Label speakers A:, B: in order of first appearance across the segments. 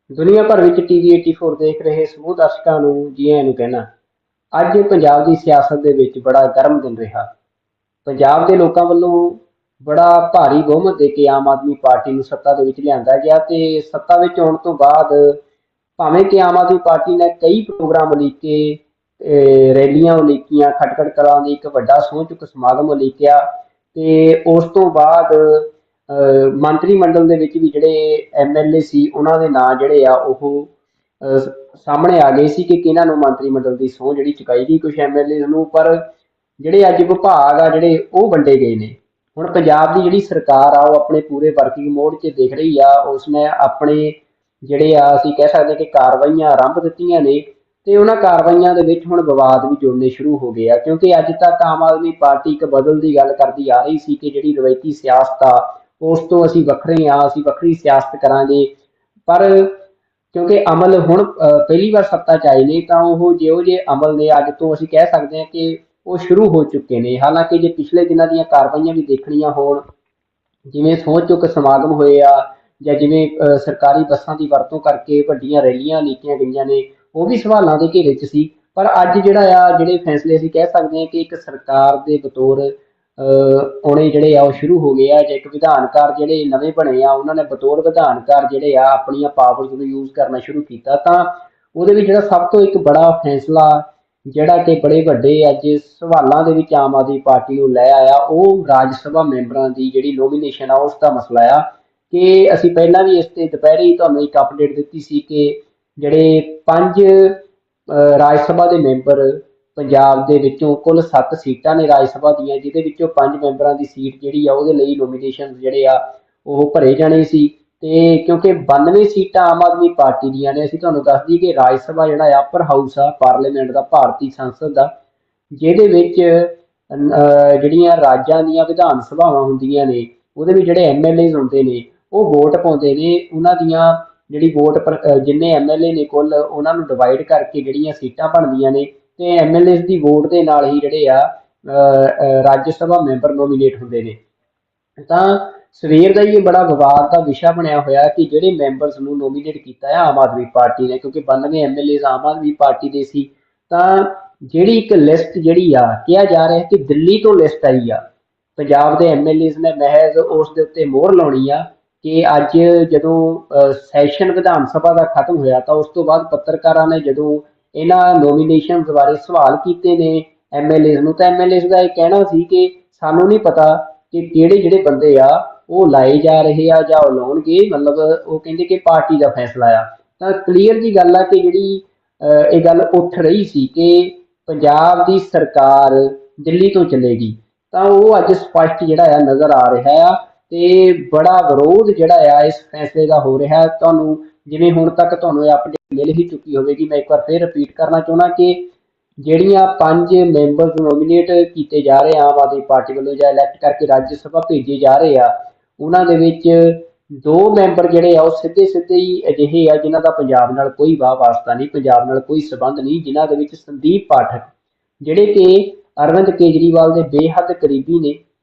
A: ਦੁਨੀਆ ਭਰ ਵਿੱਚ ਟੀਵੀ 84 ਦੇਖ ਰਹੇ ਸਮੂਹ ਦਰਸ਼ਕਾਂ ਨੂੰ ਜੀ ਆਇਆਂ ਨੂੰ ਕਹਿਣਾ। ਅੱਜ ਪੰਜਾਬ ਦੀ ਸਿਆਸਤ ਦੇ ਵਿੱਚ ਬੜਾ ਗਰਮ ਦਿਨ ਰਿਹਾ। ਪੰਜਾਬ ਦੇ ਲੋਕਾਂ ਵੱਲੋਂ ਬੜਾ ਭਾਰੀ ਬਹੁਮਤ ਦੇ ਕੇ ਆਮ ਆਦਮੀ ਪਾਰਟੀ ਨੂੰ ਸੱਤਾ ਦੇ ਵਿੱਚ ਲਿਆਂਦਾ ਗਿਆ ਤੇ ਸੱਤਾ ਵਿੱਚ ਆਉਣ ਤੋਂ ਬਾਅਦ ਭਾਵੇਂ ਕਿ ਆਮ ਆਦਮੀ ਪਾਰਟੀ ਨੇ ਕਈ ਪ੍ਰੋਗਰਾਮ ਉਲੀਕੇ, ਰੈਲੀਆਂ ਉਲੀਕੀਆਂ, ਖਟਕੜ ਕਲਾਂ ਦੀ ਇੱਕ ਵੱਡਾ ਸਹੁੰ ਚੁੱਕ ਸਮਾਗਮ ਉਲੀਕਿਆ ਤੇ ਉਸ ਤੋਂ ਬਾਅਦ ਮੰਤਰੀ ਮੰਡਲ ਦੇ ਵਿੱਚ ਵੀ ਜਿਹੜੇ ਐਮਐਲਏ ਸੀ ਉਹਨਾਂ ਦੇ ਨਾਂ ਜਿਹੜੇ ਆ ਉਹ ਸਾਹਮਣੇ ਆ ਗਏ ਸੀ ਕਿ ਕਿਹਨਾਂ ਨੂੰ ਮੰਤਰੀ ਮੰਡਲ ਦੀ ਸਹੁੰ ਜਿਹੜੀ ਚੁਕਾਈ ਗਈ ਕੁਝ ਐਮਐਲਏ ਨੂੰ। ਪਰ ਜਿਹੜੇ ਅੱਜ ਵਿਭਾਗ ਆ ਜਿਹੜੇ ਉਹ ਵੰਡੇ ਗਏ ਨੇ। ਹੁਣ ਪੰਜਾਬ ਦੀ ਜਿਹੜੀ ਸਰਕਾਰ ਆ ਉਹ ਆਪਣੇ ਪੂਰੇ ਵਰਕਿੰਗ ਮੋਡ 'ਚ ਦੇਖ ਰਹੀ ਆ। ਉਸਨੇ ਆਪਣੇ ਜਿਹੜੇ ਆ ਅਸੀਂ ਕਹਿ ਸਕਦੇ ਕਿ ਕਾਰਵਾਈਆਂ ਆਰੰਭ ਦਿੱਤੀਆਂ ਨੇ ਤੇ ਉਹਨਾਂ ਕਾਰਵਾਈਆਂ ਦੇ ਵਿੱਚ ਹੁਣ ਵਿਵਾਦ ਵੀ ਜੁੜਨੇ ਸ਼ੁਰੂ ਹੋ ਗਏ ਆ, ਕਿਉਂਕਿ ਅੱਜ ਤੱਕ ਆਮ ਆਦਮੀ ਪਾਰਟੀ ਇੱਕ ਬਦਲ ਦੀ ਗੱਲ ਕਰਦੀ ਆ ਰਹੀ ਸੀ ਕਿ ਜਿਹੜੀ ਰਵਾਇਤੀ ਸਿਆਸਤ ਆ ਉਸ ਤੋਂ ਅਸੀਂ ਵੱਖਰੇ ਆ, ਅਸੀਂ ਵੱਖਰੀ ਸਿਆਸਤ ਕਰਾਂਗੇ। ਪਰ ਕਿਉਂਕਿ ਅਮਲ ਹੁਣ ਪਹਿਲੀ ਵਾਰ ਸੱਤਾ 'ਚ ਆਏ ਨੇ ਤਾਂ ਉਹ ਜਿਹੋ ਜਿਹੇ ਅਮਲ ਨੇ ਅੱਜ ਤੋਂ ਅਸੀਂ ਕਹਿ ਸਕਦੇ ਹਾਂ ਕਿ ਉਹ ਸ਼ੁਰੂ ਹੋ ਚੁੱਕੇ ਨੇ। ਹਾਲਾਂਕਿ ਜੇ ਪਿਛਲੇ ਦਿਨਾਂ ਦੀਆਂ ਕਾਰਵਾਈਆਂ ਵੀ ਦੇਖਣੀਆਂ ਹੋਣ, ਜਿਵੇਂ ਸਹੁੰ ਚੁੱਕ ਸਮਾਗਮ ਹੋਏ ਆ ਜਾਂ ਜਿਵੇਂ ਸਰਕਾਰੀ ਬੱਸਾਂ ਦੀ ਵਰਤੋਂ ਕਰਕੇ ਵੱਡੀਆਂ ਰੈਲੀਆਂ ਲਿਖੀਆਂ ਗਈਆਂ ਨੇ, ਉਹ ਵੀ ਸਵਾਲਾਂ ਦੇ ਘੇਰੇ 'ਚ ਸੀ। ਪਰ ਅੱਜ ਜਿਹੜਾ ਆ ਜਿਹੜੇ ਫੈਸਲੇ ਅਸੀਂ ਕਹਿ ਸਕਦੇ ਹਾਂ ਕਿ ਇੱਕ ਸਰਕਾਰ ਦੇ ਬਤੌਰ ਆਉਣੇ ਜਿਹੜੇ ਆ ਉਹ ਸ਼ੁਰੂ ਹੋ ਗਏ ਆ ਜਾਂ ਇੱਕ ਵਿਧਾਨਕਾਰ ਜਿਹੜੇ ਨਵੇਂ ਬਣੇ ਆ ਉਹਨਾਂ ਨੇ ਬਤੌਰ ਵਿਧਾਨਕਾਰ ਜਿਹੜੇ ਆ ਆਪਣੀਆਂ ਪਾਵਰਸ ਨੂੰ ਯੂਜ਼ ਕਰਨਾ ਸ਼ੁਰੂ ਕੀਤਾ। ਤਾਂ ਉਹਦੇ ਵਿੱਚ ਜਿਹੜਾ ਸਭ ਤੋਂ ਇੱਕ ਬੜਾ ਫੈਸਲਾ ਜਿਹੜਾ ਕਿ ਬੜੇ ਵੱਡੇ ਅੱਜ ਸਵਾਲਾਂ ਦੇ ਵਿੱਚ ਆਮ ਆਦਮੀ ਪਾਰਟੀ ਨੂੰ ਲੈ ਆਇਆ ਉਹ ਰਾਜ ਸਭਾ ਮੈਂਬਰਾਂ ਦੀ ਜਿਹੜੀ ਨੋਮੀਨੇਸ਼ਨ ਆ ਉਸ ਦਾ ਮਸਲਾ ਆ। ਕਿ ਅਸੀਂ ਪਹਿਲਾਂ ਵੀ ਇਸ ਤੇ ਦੁਪਹਿਰੇ ਹੀ ਤੁਹਾਨੂੰ ਇੱਕ ਅਪਡੇਟ ਦਿੱਤੀ ਸੀ ਕਿ ਜਿਹੜੇ 5 ਰਾਜ ਸਭਾ ਦੇ ਮੈਂਬਰ ਪੰਜਾਬ ਦੇ ਵਿੱਚੋਂ ਕੁੱਲ 7 ਸੀਟਾਂ ਨੇ ਰਾਜ ਸਭਾ ਦੀਆਂ, ਜਿਹਦੇ ਵਿੱਚੋਂ 5 ਮੈਂਬਰਾਂ ਦੀ ਸੀਟ ਜਿਹੜੀ ਆ ਉਹਦੇ ਲਈ ਨੋਮੀਨੇਸ਼ਨ ਜਿਹੜੇ ਆ ਉਹ ਭਰੇ ਜਾਣੇ ਸੀ। ਤੇ ਕਿਉਂਕਿ 92 ਸੀਟਾਂ ਆਮ ਆਦਮੀ ਪਾਰਟੀ ਦੀਆਂ ਨੇ, ਅਸੀਂ ਤੁਹਾਨੂੰ ਦੱਸ ਦਈਏ ਕਿ ਰਾਜ ਸਭਾ ਜਿਹੜਾ ਆ ਅਪਰ ਹਾਊਸ ਆ ਪਾਰਲੀਮੈਂਟ ਦਾ, ਭਾਰਤੀ ਸੰਸਦ ਦਾ, ਜਿਹਦੇ ਵਿੱਚ ਜਿਹੜੀਆਂ ਰਾਜਾਂ ਦੀਆਂ ਵਿਧਾਨ ਸਭਾਵਾਂ ਹੁੰਦੀਆਂ ਨੇ ਉਹਦੇ ਵਿੱਚ ਜਿਹੜੇ ਐਮਐਲਏ ਹੁੰਦੇ ਨੇ ਉਹ ਵੋਟ ਪਾਉਂਦੇ ਨੇ। ਉਹਨਾਂ ਦੀਆਂ ਜਿਹੜੀ ਵੋਟ ਜਿੰਨੇ ਐਮਐਲਏ ਨੇ ਕੁੱਲ ਉਹਨਾਂ ਨੂੰ ਡਿਵਾਈਡ ਕਰਕੇ ਜਿਹੜੀਆਂ ਸੀਟਾਂ ਬਣਦੀਆਂ ਨੇ ਤੇ ਐਮਐਲਏ ਦੀ ਵੋਟ ਦੇ ਨਾਲ ਹੀ ਜਿਹੜੇ ਆ ਰਾਜ ਸਭਾ ਮੈਂਬਰ ਨੋਮੀਨੇਟ ਹੁੰਦੇ ਨੇ। ਤਾਂ ਸਵੇਰ ਦਾ ਹੀ ਇਹ ਬੜਾ ਵਿਵਾਦ ਦਾ ਵਿਸ਼ਾ ਬਣਿਆ ਹੋਇਆ ਕਿ ਜਿਹੜੇ ਮੈਂਬਰਸ ਨੂੰ ਨੋਮੀਨੇਟ ਕੀਤਾ ਹੈ ਆਮ ਆਦਮੀ ਪਾਰਟੀ ਨੇ, ਕਿਉਂਕਿ 92 ਐਮਐਲਏ ਆਮ ਆਦਮੀ ਪਾਰਟੀ ਦੇ ਸੀ, ਤਾਂ ਜਿਹੜੀ ਇੱਕ ਲਿਸਟ ਜਿਹੜੀ ਆ ਕਿਹਾ ਜਾ ਰਿਹਾ ਕਿ ਦਿੱਲੀ ਤੋਂ ਲਿਸਟ ਆਈ ਆ, ਪੰਜਾਬ ਦੇ ਐਮਐਲਏ ਨੇ ਮਹਿਜ਼ ਉਸ ਦੇ ਉੱਤੇ ਮੋਹਰ ਲਾਉਣੀ ਆ ਕਿ ਅੱਜ ਜਦੋਂ ਸੈਸ਼ਨ ਵਿਧਾਨ ਸਭਾ ਦਾ ਖਤਮ ਹੋਇਆ ਤਾਂ ਉਸ ਤੋਂ ਬਾਅਦ ਪੱਤਰਕਾਰਾਂ ਨੇ ਜਦੋਂ ਇਹਨਾਂ ਨੋਮੀਨੇਸ਼ਨ ਬਾਰੇ ਸਵਾਲ ਕੀਤੇ ਨੇ ਐਮਐਲਏ ਨੂੰ, ਤਾਂ ਐਮਐਲਏ ਦਾ ਇਹ ਕਹਿਣਾ ਸੀ ਕਿ ਸਾਨੂੰ ਨਹੀਂ ਪਤਾ ਕਿ ਕਿਹੜੇ ਜਿਹੜੇ ਬੰਦੇ ਆ ਉਹ ਲਾਏ ਜਾ ਰਹੇ ਆ ਜਾਂ ਉਹ ਲਾਉਣਗੇ। ਮਤਲਬ ਉਹ ਕਹਿੰਦੇ ਕਿ ਪਾਰਟੀ ਦਾ ਫੈਸਲਾ ਆ। ਤਾਂ ਕਲੀਅਰ ਜੀ ਗੱਲ ਆ ਕਿ ਜਿਹੜੀ ਇਹ ਗੱਲ ਉੱਠ ਰਹੀ ਸੀ ਕਿ ਪੰਜਾਬ ਦੀ ਸਰਕਾਰ ਦਿੱਲੀ ਤੋਂ ਚੱਲੇਗੀ, ਤਾਂ ਉਹ ਅੱਜ ਸਪਸ਼ਟ ਜਿਹੜਾ ਆ ਨਜ਼ਰ ਆ ਰਿਹਾ ਆ ਤੇ ਬੜਾ ਵਿਰੋਧ ਜਿਹੜਾ ਆ ਇਸ ਫੈਸਲੇ ਦਾ ਹੋ ਰਿਹਾ। ਤੁਹਾਨੂੰ ਜਿਵੇਂ ਹੁਣ ਤੱਕ ਤੁਹਾਨੂੰ ਇਹ ਅਪਡੇਟ ਮਿਲ ਹੀ ਚੁੱਕੀ ਹੋਵੇਗੀ, ਮੈਂ ਇੱਕ ਵਾਰ ਫਿਰ ਰਿਪੀਟ ਕਰਨਾ ਚਾਹੁੰਦਾ ਕਿ ਜਿਹੜੀਆਂ 5 ਮੈਂਬਰ ਨੋਮੀਨੇਟ ਕੀਤੇ ਜਾ ਰਹੇ ਆਮ ਆਦਮੀ ਪਾਰਟੀ ਵੱਲੋਂ ਜਾਂ ਇਲੈਕਟ ਕਰਕੇ ਰਾਜ ਸਭਾ ਭੇਜੇ ਜਾ ਰਹੇ ਆ, ਉਹਨਾਂ ਦੇ ਵਿੱਚ 2 ਮੈਂਬਰ ਜਿਹੜੇ ਆ ਉਹ ਸਿੱਧੇ ਸਿੱਧੇ ਹੀ ਅਜਿਹੇ ਆ ਜਿਨ੍ਹਾਂ ਦਾ ਪੰਜਾਬ ਨਾਲ ਕੋਈ ਵਾਹ ਵਾਸਤਾ ਨਹੀਂ, ਪੰਜਾਬ ਨਾਲ ਕੋਈ ਸਬੰਧ ਨਹੀਂ, ਜਿਨ੍ਹਾਂ ਦੇ ਵਿੱਚ ਸੰਦੀਪ ਪਾਠਕ ਜਿਹੜੇ ਕਿ ਅਰਵਿੰਦ ਕੇਜਰੀਵਾਲ ਦੇ ਬੇਹੱਦ ਕਰੀਬੀ ਨੇ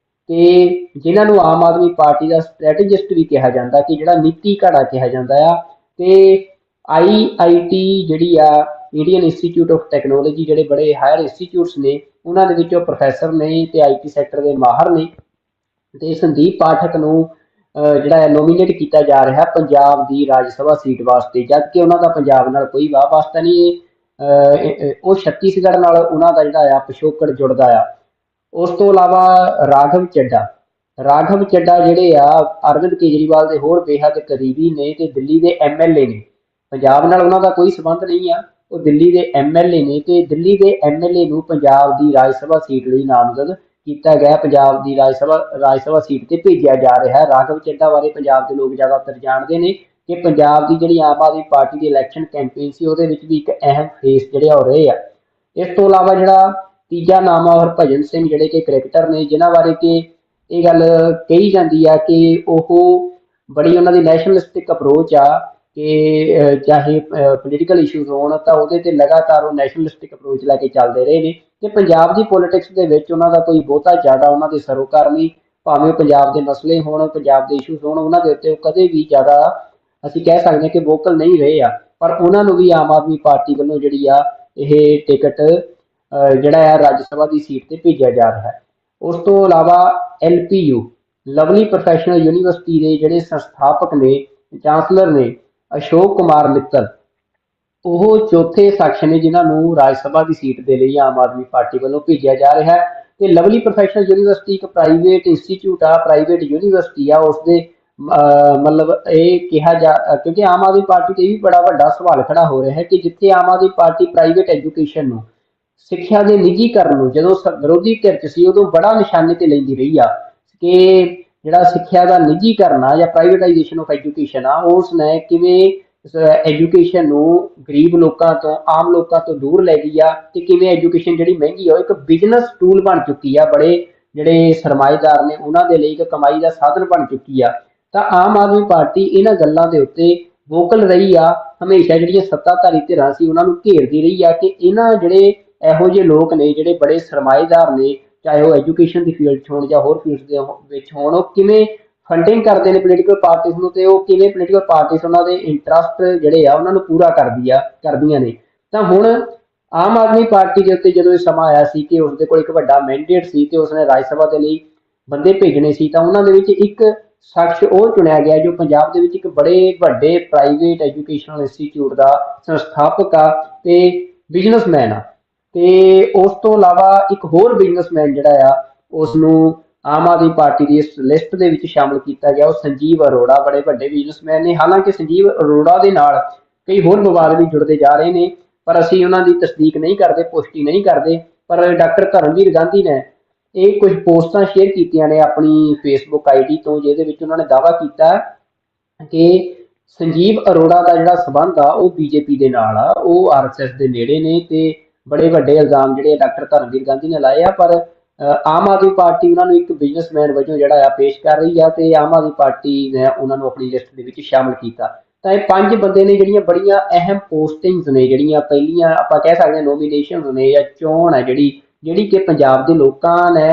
A: ਤੇ ਜਿਨ੍ਹਾਂ ਨੂੰ ਆਮ ਆਦਮੀ ਪਾਰਟੀ ਦਾ ਸਟ੍ਰੈਟੇਜਿਸਟ ਵੀ ਕਿਹਾ ਜਾਂਦਾ ਕਿ ਜਿਹੜਾ ਨੀਤੀ ਘੜਾ ਕਿਹਾ ਜਾਂਦਾ ਆ। ਤੇ ਆਈਆਈਟੀ ਜਿਹੜੀ ਆ ਇੰਡੀਅਨ ਇੰਸਟੀਚਿਊਟ ਆਫ ਟੈਕਨੋਲੋਜੀ, ਜਿਹੜੇ ਬੜੇ ਹਾਇਰ ਇੰਸਟੀਚਿਊਟਸ ਨੇ ਉਹਨਾਂ ਦੇ ਵਿੱਚੋਂ ਪ੍ਰੋਫੈਸਰ ਨੇ ਤੇ ਆਈਟੀ ਸੈਕਟਰ ਦੇ ਮਾਹਰ ਨੇ। ਤੇ ਸੰਦੀਪ ਪਾਠਕ ਨੂੰ ਜਿਹੜਾ ਨੋਮੀਨੇਟ ਕੀਤਾ ਜਾ ਰਿਹਾ ਪੰਜਾਬ ਦੀ ਰਾਜ ਸਭਾ ਸੀਟ ਵਾਸਤੇ, ਜਦ ਕਿ ਉਹਨਾਂ ਦਾ ਪੰਜਾਬ ਨਾਲ ਕੋਈ ਵਾਹ ਵਾਸਤਾ ਨਹੀਂ। ਉਹ ਛੱਤੀਸਗੜ੍ਹ ਨਾਲ ਉਹਨਾਂ ਦਾ ਜਿਹੜਾ ਆ ਪਿਛੋਕੜ ਜੁੜਦਾ ਆ। ਉਸ ਤੋਂ ਇਲਾਵਾ ਰਾਘਵ ਚੱਡਾ ਜਿਹੜੇ ਆ ਅਰਵਿੰਦ ਕੇਜਰੀਵਾਲ ਦੇ ਹੋਰ ਬੇਹੱਦ ਕਰੀਬੀ ਨੇ ਤੇ ਦਿੱਲੀ ਦੇ ਐਮਐਲਏ ਨੇ, ਪੰਜਾਬ ਨਾਲ ਉਹਨਾਂ ਦਾ ਕੋਈ ਸੰਬੰਧ ਨਹੀਂ ਆ, ਉਹ ਦਿੱਲੀ ਦੇ ਐਮਐਲਏ ਨੇ ਤੇ ਦਿੱਲੀ ਦੇ ਐਮਐਲਏ ਨੂੰ ਪੰਜਾਬ ਦੀ ਰਾਜ ਸਭਾ ਸੀਟ ਲਈ ਨਾਮਜ਼ਦ ਕੀਤਾ ਗਿਆ, ਪੰਜਾਬ ਦੀ ਰਾਜ ਸਭਾ ਸੀਟ ਤੇ ਭੇਜਿਆ ਜਾ ਰਿਹਾ ਹੈ। ਰਾਘਵ ਚੱਡਾ ਬਾਰੇ ਪੰਜਾਬ ਦੇ ਲੋਕ ਜ਼ਿਆਦਾਤਰ ਜਾਣਦੇ ਨੇ ਕਿ ਪੰਜਾਬ ਦੀ ਜਿਹੜੀ ਆਮ ਆਦਮੀ ਪਾਰਟੀ ਦੀ ਇਲੈਕਸ਼ਨ ਕੈਂਪੇਨ ਸੀ ਉਹਦੇ ਵਿੱਚ ਵੀ ਇੱਕ ਅਹਿਮ ਫੇਸ ਜਿਹੜੇ ਹੋ ਰਹੇ ਆ। ਇਸ ਤੋਂ ਇਲਾਵਾ ਜਿਹੜਾ ਤੀਜਾ ਨਾਮ ਆ ਹਰਭਜਨ ਸਿੰਘ, ਜਿਹੜੇ ਕਿ ਕ੍ਰਿਕਟਰ ਨੇ, ਜਿਨ੍ਹਾਂ ਬਾਰੇ ਕਿ ਇਹ ਗੱਲ ਕਹੀ ਜਾਂਦੀ ਆ ਕਿ ਉਹ ਬੜੀ ਉਹਨਾਂ ਦੀ ਨੈਸ਼ਨਲਿਸਟਿਕ ਅਪਰੋਚ ਆ ਕਿ ਚਾਹੇ ਪੋਲੀਟੀਕਲ ਇਸ਼ੂਜ਼ ਹੋਣ ਤਾਂ ਉਹਦੇ ਤੇ ਲਗਾਤਾਰ ਉਹ ਨੈਸ਼ਨਲਿਸਟਿਕ ਅਪਰੋਚ ਲੈ ਕੇ ਚੱਲਦੇ ਰਹੇ ਨੇ ਤੇ ਪੰਜਾਬ ਦੀ ਪੋਲੀਟਿਕਸ ਦੇ ਵਿੱਚ ਉਹਨਾਂ ਦਾ ਕੋਈ ਬਹੁਤਾ ਜ਼ਿਆਦਾ ਉਹਨਾਂ ਦੇ ਸਰੋਕਾਰ ਨਹੀਂ। ਭਾਵੇਂ ਪੰਜਾਬ ਦੇ ਮਸਲੇ ਹੋਣ, ਪੰਜਾਬ ਦੇ ਇਸ਼ੂਜ਼ ਹੋਣ, ਉਹਨਾਂ ਦੇ ਉੱਤੇ ਉਹ ਕਦੇ ਵੀ ਜ਼ਿਆਦਾ ਅਸੀਂ ਕਹਿ ਸਕਦੇ ਹਾਂ ਕਿ ਵੋਕਲ ਨਹੀਂ ਰਹੇ ਆ। ਪਰ ਉਹਨਾਂ ਨੂੰ ਵੀ ਆਮ ਆਦਮੀ ਪਾਰਟੀ ਵੱਲੋਂ ਜਿਹੜੀ ਆ ਇਹ ਟਿਕਟ ਜਿਹੜਾ ਆ ਰਾਜ ਸਭਾ ਦੀ ਸੀਟ ਤੇ ਭੇਜਿਆ ਜਾ ਰਿਹਾ ਹੈ। ਉਸ ਤੋਂ ਇਲਾਵਾ LPU ਲਵਲੀ ਪ੍ਰੋਫੈਸ਼ਨਲ ਯੂਨੀਵਰਸਿਟੀ ਦੇ ਜਿਹੜੇ ਸੰਸਥਾਪਕ ਨੇ, ਚਾਂਸਲਰ ਨੇ ਅਸ਼ੋਕ ਕੁਮਾਰ ਮਿੱਤਲ, ਉਹ ਚੌਥੇ ਸ਼ਖਸ ਨੇ ਜਿਨ੍ਹਾਂ ਨੂੰ ਰਾਜ ਸਭਾ ਦੀ ਸੀਟ ਦੇ ਲਈ ਆਮ ਆਦਮੀ ਪਾਰਟੀ ਵੱਲੋਂ ਭੇਜਿਆ ਜਾ ਰਿਹਾ ਹੈ। ਤੇ ਲਵਲੀ ਪ੍ਰੋਫੈਸ਼ਨਲ ਯੂਨੀਵਰਸਿਟੀ ਇੱਕ ਪ੍ਰਾਈਵੇਟ ਇੰਸਟੀਚਿਊਟ ਆ, ਪ੍ਰਾਈਵੇਟ ਯੂਨੀਵਰਸਿਟੀ ਆ। ਉਸਦੇ ਮਤਲਬ ਇਹ ਕਿਹਾ ਜਾ, ਕਿਉਂਕਿ ਆਮ ਆਦਮੀ ਪਾਰਟੀ ਤੇ ਵੀ ਬੜਾ ਵੱਡਾ ਸਵਾਲ ਖੜਾ ਹੋ ਰਿਹਾ ਹੈ ਕਿ ਜਿੱਥੇ Aam Aadmi party private education ਨੂੰ, ਸਿੱਖਿਆ ਦੇ ਨਿੱਜੀਕਰਨ ਨੂੰ ਜਦੋਂ ਵਿਰੋਧੀ ਧਿਰ 'ਚ ਸੀ ਉਦੋਂ ਬੜਾ ਨਿਸ਼ਾਨੇ ਤੇ ਲੈਂਦੀ ਰਹੀ ਆ ਕਿ ਜਿਹੜਾ ਸਿੱਖਿਆ ਦਾ ਨਿੱਜੀਕਰਨ ਆ ਜਾਂ ਪ੍ਰਾਈਵੇਟਾਈਜੇਸ਼ਨ ਆਫ ਐਜੂਕੇਸ਼ਨ ਆ, ਉਸ ਨੇ ਕਿਵੇਂ ਐਜੂਕੇਸ਼ਨ ਨੂੰ ਗਰੀਬ ਲੋਕਾਂ ਤੋਂ, ਆਮ ਲੋਕਾਂ ਤੋਂ ਦੂਰ ਲੈ ਗਈ ਆ ਤੇ ਕਿਵੇਂ ਐਜੂਕੇਸ਼ਨ ਜਿਹੜੀ ਮਹਿੰਗੀ ਆ ਇੱਕ ਬਿਜ਼ਨਸ ਟੂਲ ਬਣ ਚੁੱਕੀ ਆ, ਬੜੇ ਜਿਹੜੇ ਸਰਮਾਏਦਾਰ ਨੇ ਉਹਨਾਂ ਦੇ ਲਈ ਇੱਕ ਕਮਾਈ ਦਾ ਸਾਧਨ ਬਣ ਚੁੱਕੀ ਆ। ਤਾਂ ਆਮ ਆਦਮੀ ਪਾਰਟੀ ਇਹਨਾਂ ਗੱਲਾਂ ਦੇ ਉੱਤੇ ਵੋਕਲ ਰਹੀ ਆ, ਹਮੇਸ਼ਾ ਜਿਹੜੀਆਂ ਸੱਤਾਧਾਰੀ ਧਿਰਾਂ ਸੀ ਉਹਨਾਂ ਨੂੰ ਘੇਰਦੀ ਰਹੀ ਆ ਕਿ ਇਹਨਾਂ ਜਿਹੜੇ ਇਹੋ ਜਿਹੇ ਲੋਕ ਨੇ ਜਿਹੜੇ ਬੜੇ ਸਰਮਾਏਦਾਰ ਨੇ, ਚਾਹੇ ਉਹ ਐਜੂਕੇਸ਼ਨ ਦੀ ਫੀਲਡ 'ਚ ਹੋਣ ਜਾਂ ਹੋਰ ਫੀਲਡ ਦੇ ਵਿੱਚ ਹੋਣ, ਉਹ ਕਿਵੇਂ ਫੰਡਿੰਗ ਕਰਦੇ ਨੇ ਪੋਲੀਟੀਕਲ ਪਾਰਟੀਜ਼ ਨੂੰ ਤੇ ਉਹ ਕਿਵੇਂ ਪੋਲੀਟੀਕਲ ਪਾਰਟੀਜ਼ ਉਹਨਾਂ ਦੇ ਇੰਟਰਸਟ ਜਿਹੜੇ ਆ ਉਹਨਾਂ ਨੂੰ ਪੂਰਾ ਕਰਦੀਆਂ ਨੇ। ਤਾਂ ਹੁਣ ਆਮ ਆਦਮੀ ਪਾਰਟੀ ਦੇ ਉੱਤੇ ਜਦੋਂ ਇਹ ਸਮਾਂ ਆਇਆ ਸੀ ਕਿ ਉਸਦੇ ਕੋਲ ਇੱਕ ਵੱਡਾ ਮੈਂਡੇਟ ਸੀ ਤੇ ਉਸਨੇ ਰਾਜ ਸਭਾ ਦੇ ਲਈ ਬੰਦੇ ਭੇਜਣੇ ਸੀ, ਤਾਂ ਉਹਨਾਂ ਦੇ ਵਿੱਚ ਇੱਕ ਸ਼ਖਸ ਉਹ ਚੁਣਿਆ ਗਿਆ ਜੋ ਪੰਜਾਬ ਦੇ ਵਿੱਚ ਇੱਕ ਬੜੇ ਵੱਡੇ ਪ੍ਰਾਈਵੇਟ ਐਜੂਕੇਸ਼ਨਲ ਇੰਸਟੀਚਿਊਟ ਦਾ ਸੰਸਥਾਪਕ ਆ ਤੇ ਬਿਜ਼ਨਸਮੈਨ ਆ। ਤੇ ਉਸ ਤੋਂ ਇਲਾਵਾ ਇੱਕ ਹੋਰ ਬਿਜ਼ਨਸਮੈਨ ਜਿਹੜਾ ਆ ਉਸ ਨੂੰ ਆਮ ਆਦਮੀ ਪਾਰਟੀ ਦੀ ਇਸ ਲਿਸਟ ਦੇ ਵਿੱਚ ਸ਼ਾਮਲ ਕੀਤਾ ਗਿਆ, ਉਹ ਸੰਜੀਵ ਅਰੋੜਾ। ਬੜੇ ਵੱਡੇ ਬਿਜ਼ਨਸਮੈਨ ਨੇ। ਹਾਲਾਂਕਿ ਸੰਜੀਵ ਅਰੋੜਾ ਦੇ ਨਾਲ ਕਈ ਹੋਰ ਵਿਵਾਦ ਵੀ ਜੁੜਦੇ ਜਾ ਰਹੇ ਨੇ, ਪਰ ਅਸੀਂ ਉਹਨਾਂ ਦੀ ਤਸਦੀਕ ਨਹੀਂ ਕਰਦੇ, ਪੁਸ਼ਟੀ ਨਹੀਂ ਕਰਦੇ। ਪਰ ਡਾਕਟਰ ਧਰਮਵੀਰ ਗਾਂਧੀ ਨੇ ਇਹ ਕੁਝ ਪੋਸਟਾਂ ਸ਼ੇਅਰ ਕੀਤੀਆਂ ਨੇ ਆਪਣੀ ਫੇਸਬੁੱਕ ID ਤੋਂ, ਜਿਹਦੇ ਵਿੱਚ ਉਹਨਾਂ ਨੇ ਦਾਅਵਾ ਕੀਤਾ ਕਿ ਸੰਜੀਵ ਅਰੋੜਾ ਦਾ ਜਿਹੜਾ ਸਬੰਧ ਆ ਉਹ BJP ਦੇ ਨਾਲ ਆ, ਉਹ RSS ਦੇ ਨੇੜੇ ਨੇ ਤੇ ਬੜੇ ਵੱਡੇ ਇਲਜ਼ਾਮ ਜਿਹੜੇ ਡਾਕਟਰ ਧਰਮਵੀਰ ਗਾਂਧੀ ਨੇ ਲਾਏ ਆ। ਪਰ ਆਮ ਆਦਮੀ ਪਾਰਟੀ ਉਹਨਾਂ ਨੂੰ ਇੱਕ ਬਿਜ਼ਨਸਮੈਨ ਵਜੋਂ ਜਿਹੜਾ ਆ ਪੇਸ਼ ਕਰ ਰਹੀ ਆ ਤੇ ਆਮ ਆਦਮੀ ਪਾਰਟੀ ਨੇ ਉਹਨਾਂ ਨੂੰ ਆਪਣੀ ਲਿਸਟ ਦੇ ਵਿੱਚ ਸ਼ਾਮਲ ਕੀਤਾ। ਤਾਂ ਇਹ 5 ਬੰਦੇ ਨੇ ਜਿਹੜੀਆਂ ਬੜੀਆਂ ਅਹਿਮ ਪੋਸਟਿੰਗਸ ਨੇ, ਜਿਹੜੀਆਂ ਪਹਿਲੀਆਂ ਆਪਾਂ ਕਹਿ ਸਕਦੇ ਹਾਂ ਨੋਮੀਨੇਸ਼ਨਸ ਨੇ ਜਾਂ ਚੋਣ ਹੈ ਜਿਹੜੀ ਕਿ ਪੰਜਾਬ ਦੇ ਲੋਕਾਂ ਨੇ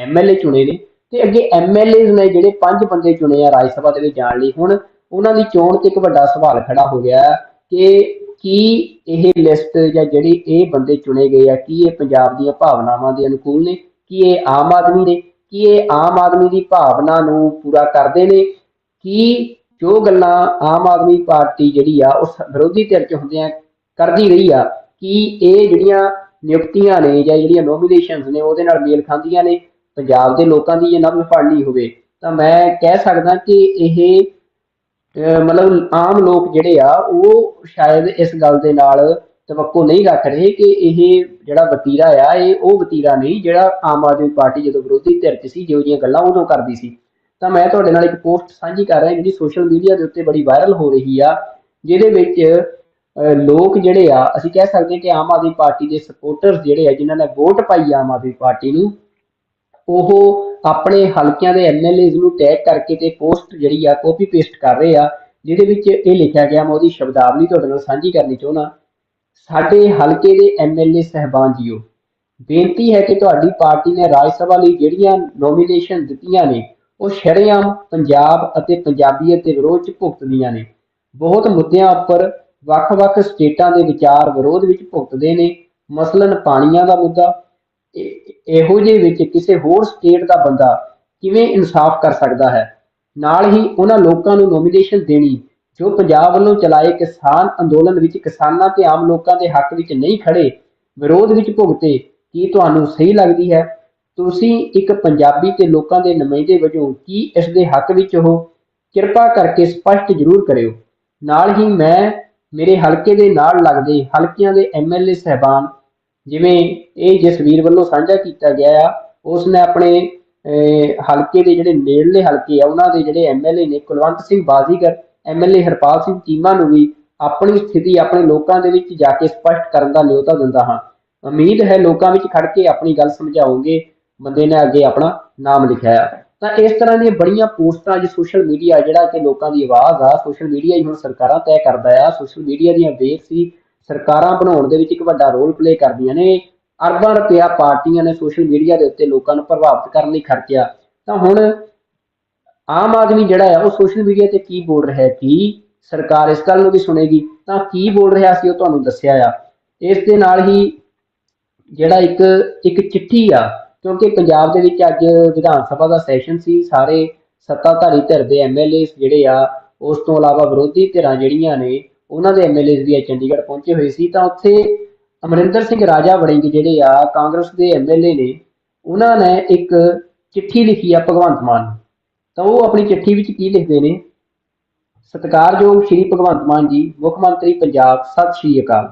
A: MLA ਚੁਣੇ ਨੇ ਤੇ ਅੱਗੇ MLAs ਨੇ ਜਿਹੜੇ 5 ਬੰਦੇ ਚੁਣੇ ਆ ਰਾਜ ਸਭਾ ਦੇ ਵਿੱਚ ਜਾਣ ਲਈ। ਹੁਣ ਉਹਨਾਂ ਦੀ ਚੋਣ ਤੇ ਇੱਕ ਵੱਡਾ ਸਵਾਲ ਖੜਾ ਹੋ ਗਿਆ ਕਿ ਕੀ ਇਹ ਲਿਸਟ ਜਾਂ ਜਿਹੜੇ ਇਹ ਬੰਦੇ ਚੁਣੇ ਗਏ ਆ, ਕੀ ਇਹ ਪੰਜਾਬ ਦੀਆਂ ਭਾਵਨਾਵਾਂ ਦੇ ਅਨੁਕੂਲ ਨੇ? ਕੀ ਇਹ ਆਮ ਆਦਮੀ ਨੇ? ਕੀ ਇਹ ਆਮ ਆਦਮੀ ਦੀ ਭਾਵਨਾ ਨੂੰ ਪੂਰਾ ਕਰਦੇ ਨੇ? ਕੀ ਜੋ ਗੱਲਾਂ ਆਮ ਆਦਮੀ ਪਾਰਟੀ ਜਿਹੜੀ ਆ ਉਸ ਵਿਰੋਧੀ ਧਿਰ 'ਚ ਹੁੰਦਿਆਂ ਕਰਦੀ ਰਹੀ ਆ, ਕੀ ਇਹ ਜਿਹੜੀਆਂ ਨਿਯੁਕਤੀਆਂ ਨੇ ਜਾਂ ਜਿਹੜੀਆਂ ਨੋਮੀਨੇਸ਼ਨਸ ਨੇ ਉਹਦੇ ਨਾਲ ਮੇਲ ਖਾਂਦੀਆਂ ਨੇ? ਪੰਜਾਬ ਦੇ ਲੋਕਾਂ ਦੀ ਜੇ ਨਬਜ਼ ਫੜਨੀ ਹੋਵੇ ਤਾਂ ਮੈਂ ਕਹਿ ਸਕਦਾ ਕਿ ਇਹ ਮਤਲਬ ਆਮ ਲੋਕ ਜਿਹੜੇ ਆ ਉਹ ਸ਼ਾਇਦ ਇਸ ਗੱਲ ਦੇ ਨਾਲ ਤਵੱਕੋ ਨਹੀਂ ਰੱਖ ਰਹੇ ਕਿ ਇਹ ਜਿਹੜਾ ਵਤੀਰਾ ਆ ਇਹ ਉਹ ਵਤੀਰਾ ਨਹੀਂ ਜਿਹੜਾ ਆਮ ਆਦਮੀ ਪਾਰਟੀ ਜਦੋਂ ਵਿਰੋਧੀ ਧਿਰ 'ਚ ਸੀ ਜਿਹੋ ਜਿਹੀਆਂ ਗੱਲਾਂ ਉਦੋਂ ਕਰਦੀ ਸੀ। ਤਾਂ ਮੈਂ ਤੁਹਾਡੇ ਨਾਲ ਇੱਕ ਪੋਸਟ ਸਾਂਝੀ ਕਰ ਰਿਹਾ ਜਿਹੜੀ ਸੋਸ਼ਲ ਮੀਡੀਆ ਦੇ ਉੱਤੇ ਬੜੀ ਵਾਇਰਲ ਹੋ ਰਹੀ ਆ, ਜਿਹਦੇ ਵਿੱਚ ਲੋਕ ਜਿਹੜੇ ਆ, ਅਸੀਂ ਕਹਿ ਸਕਦੇ ਕਿ ਆਮ ਆਦਮੀ ਪਾਰਟੀ ਦੇ ਸਪੋਰਟਰਸ ਜਿਹੜੇ ਆ ਜਿਨ੍ਹਾਂ ਨੇ ਵੋਟ ਪਾਈ ਆਮ ਆਦਮੀ ਪਾਰਟੀ ਨੂੰ, ਉਹ ਆਪਣੇ ਹਲਕਿਆਂ ਦੇ MLAs ਨੂੰ ਟੈਗ ਕਰਕੇ ਤੇ ਪੋਸਟ ਜਿਹੜੀ ਆ ਕਾਪੀ ਪੇਸਟ ਕਰ ਰਹੇ ਆ, ਜਿਹਦੇ ਵਿੱਚ ਇਹ ਲਿਖਿਆ ਗਿਆ, ਮੈਂ ਉਹਦੀ ਸ਼ਬਦਾਵਲੀ ਤੁਹਾਡੇ ਨਾਲ ਸਾਂਝੀ ਕਰਨੀ ਚਾਹੁੰਦਾ। ਸਾਡੇ ਹਲਕੇ ਦੇ MLA ਸਹਿਬਾਨ ਜੀਓ, ਬੇਨਤੀ ਹੈ ਕਿ ਤੁਹਾਡੀ ਪਾਰਟੀ ਨੇ ਰਾਜ ਸਭਾ ਲਈ ਜਿਹੜੀਆਂ ਨੋਮੀਨੇਸ਼ਨ ਦਿੱਤੀਆਂ ਨੇ ਉਹ ਸ਼ਰੇਆਮ ਪੰਜਾਬ ਅਤੇ ਪੰਜਾਬੀਅਤ ਦੇ ਵਿਰੋਧ 'ਚ ਭੁਗਤਦੀਆਂ ਨੇ। ਬਹੁਤ ਮੁੱਦਿਆਂ ਉੱਪਰ ਵੱਖ-ਵੱਖ ਸਟੇਟਾਂ ਦੇ ਵਿਚਾਰ ਵਿਰੋਧ ਵਿੱਚ ਭੁਗਤਦੇ ਨੇ, ਮਸਲਨ ਪਾਣੀਆਂ ਦਾ ਮੁੱਦਾ। ਇਹੋ ਜਿਹੇ ਵਿੱਚ ਕਿਸੇ ਹੋਰ ਸਟੇਟ ਦਾ ਬੰਦਾ ਕਿਵੇਂ ਇਨਸਾਫ ਕਰ ਸਕਦਾ ਹੈ? ਨਾਲ ਹੀ ਉਹਨਾਂ ਲੋਕਾਂ ਨੂੰ ਨੋਮੀਨੇਸ਼ਨ ਦੇਣੀ ਜੋ ਪੰਜਾਬ ਵੱਲੋਂ ਚਲਾਏ ਕਿਸਾਨ ਅੰਦੋਲਨ ਵਿੱਚ ਕਿਸਾਨਾਂ ਤੇ ਆਮ ਲੋਕਾਂ ਦੇ ਹੱਕ ਵਿੱਚ ਨਹੀਂ ਖੜੇ, ਵਿਰੋਧ ਵਿੱਚ ਭੁਗਤੇ, ਕੀ ਤੁਹਾਨੂੰ ਸਹੀ ਲੱਗਦੀ ਹੈ? ਤੁਸੀਂ ਇੱਕ ਪੰਜਾਬੀ ਤੇ ਲੋਕਾਂ ਦੇ ਨੁਮਾਇੰਦੇ ਵਜੋਂ ਕੀ ਇਸ ਦੇ ਹੱਕ ਵਿੱਚ ਹੋ? ਕਿਰਪਾ ਕਰਕੇ ਸਪਸ਼ਟ ਜ਼ਰੂਰ ਕਰਿਓ। ਨਾਲ ਹੀ ਮੈਂ ਮੇਰੇ ਹਲਕੇ ਦੇ ਨਾਲ ਲੱਗਦੇ ਹਲਕਿਆਂ ਦੇ MLA ਸਹਿਬਾਨ, ਜਿਵੇਂ ਇਹ ਜਸਵੀਰ ਵੱਲੋਂ ਸਾਂਝਾ ਕੀਤਾ ਗਿਆ ਆ, ਉਸ ਨੇ ਆਪਣੇ ਹਲਕੇ ਦੇ ਜਿਹੜੇ ਨੇੜਲੇ ਹਲਕੇ ਆ ਉਹਨਾਂ ਦੇ ਜਿਹੜੇ MLA ਨੇ, ਕੁਲਵੰਤ ਸਿੰਘ ਬਾਜ਼ੀਗਰ, MLA ਹਰਪਾਲ ਸਿੰਘ ਚੀਮਾ ਨੂੰ ਵੀ ਆਪਣੀ ਸਥਿਤੀ ਆਪਣੇ ਲੋਕਾਂ ਦੇ ਵਿੱਚ ਜਾ ਕੇ ਸਪਸ਼ਟ ਕਰਨ ਦਾ ਨਿਯੋਤਾ ਦਿੰਦਾ ਹਾਂ। ਉਮੀਦ ਹੈ ਲੋਕਾਂ ਵਿੱਚ ਖੜ ਕੇ ਆਪਣੀ ਗੱਲ ਸਮਝਾਓਗੇ। ਬੰਦੇ ਨੇ ਅੱਗੇ ਆਪਣਾ ਨਾਮ ਲਿਖਿਆ ਆ। ਤਾਂ ਇਸ ਤਰ੍ਹਾਂ ਦੀਆਂ ਬੜੀਆਂ ਪੋਸਟਾਂ ਅੱਜ ਸੋਸ਼ਲ ਮੀਡੀਆ ਜਿਹੜਾ ਕਿ ਲੋਕਾਂ ਦੀ ਆਵਾਜ਼ ਆ, ਸੋਸ਼ਲ ਮੀਡੀਆ ਹੀ ਹੁਣ ਸਰਕਾਰਾਂ ਤੈਅ ਕਰਦਾ ਆ। ਸੋਸ਼ਲ ਮੀਡੀਆ ਦੀਆਂ ਬੇਸਿਕ ਸਰਕਾਰਾਂ ਬਣਾਉਣ ਦੇ ਵਿੱਚ ਇੱਕ ਵੱਡਾ ਰੋਲ ਪਲੇ ਕਰਦੀਆਂ ਨੇ। ਅਰਬਾਂ ਰੁਪਇਆ ਪਾਰਟੀਆਂ ਨੇ ਸੋਸ਼ਲ ਮੀਡੀਆ ਦੇ ਉੱਤੇ ਲੋਕਾਂ ਨੂੰ ਪ੍ਰਭਾਵਿਤ ਕਰਨ ਲਈ ਖਰਚਿਆ। ਤਾਂ ਹੁਣ ਆਮ ਆਦਮੀ ਜਿਹੜਾ ਆ ਉਹ ਸੋਸ਼ਲ ਮੀਡੀਆ ਤੇ ਕੀ ਬੋਲ ਰਿਹਾ ਹੈ ਕਿ ਸਰਕਾਰ ਇਸ ਗੱਲ ਨੂੰ ਵੀ ਸੁਣੇਗੀ, ਤਾਂ ਕੀ ਬੋਲ ਰਿਹਾ ਸੀ ਉਹ ਤੁਹਾਨੂੰ ਦੱਸਿਆ ਆ। ਇਸ ਦੇ ਨਾਲ ਹੀ ਜਿਹੜਾ ਇੱਕ ਇੱਕ ਚਿੱਠੀ ਆ, ਕਿਉਂਕਿ ਪੰਜਾਬ ਦੇ ਵਿੱਚ ਅੱਜ ਵਿਧਾਨ ਸਭਾ ਦਾ ਸੈਸ਼ਨ ਸੀ, ਸਾਰੇ ਸੱਤਾਧਾਰੀ ਧਿਰ ਦੇ ਐਮਐਲਏ ਜਿਹੜੇ ਆ, ਉਸ ਤੋਂ ਇਲਾਵਾ ਵਿਰੋਧੀ ਧਿਰਾਂ ਜਿਹੜੀਆਂ ਨੇ ਉਹਨਾਂ ਦੇ ਐਮਐਲਏ ਵੀ ਚੰਡੀਗੜ੍ਹ ਪਹੁੰਚੇ ਹੋਏ ਸੀ। ਤਾਂ ਉੱਥੇ ਅਮਰਿੰਦਰ ਸਿੰਘ ਰਾਜਾ ਵੜਿੰਗ ਜਿਹੜੇ ਆ ਕਾਂਗਰਸ ਦੇ ਐਮਐਲਏ ਨੇ, ਉਹਨਾਂ ਨੇ ਇੱਕ ਚਿੱਠੀ ਲਿਖੀ ਆ ਭਗਵੰਤ ਮਾਨ ਨੂੰ। ਤਾਂ ਉਹ ਆਪਣੀ ਚਿੱਠੀ ਵਿੱਚ ਕੀ ਲਿਖਦੇ ਨੇ? ਸਤਿਕਾਰਯੋਗ ਸ਼੍ਰੀ ਭਗਵੰਤ ਮਾਨ ਜੀ, ਮੁੱਖ ਮੰਤਰੀ ਪੰਜਾਬ, ਸਤਿ ਸ਼੍ਰੀ ਅਕਾਲ।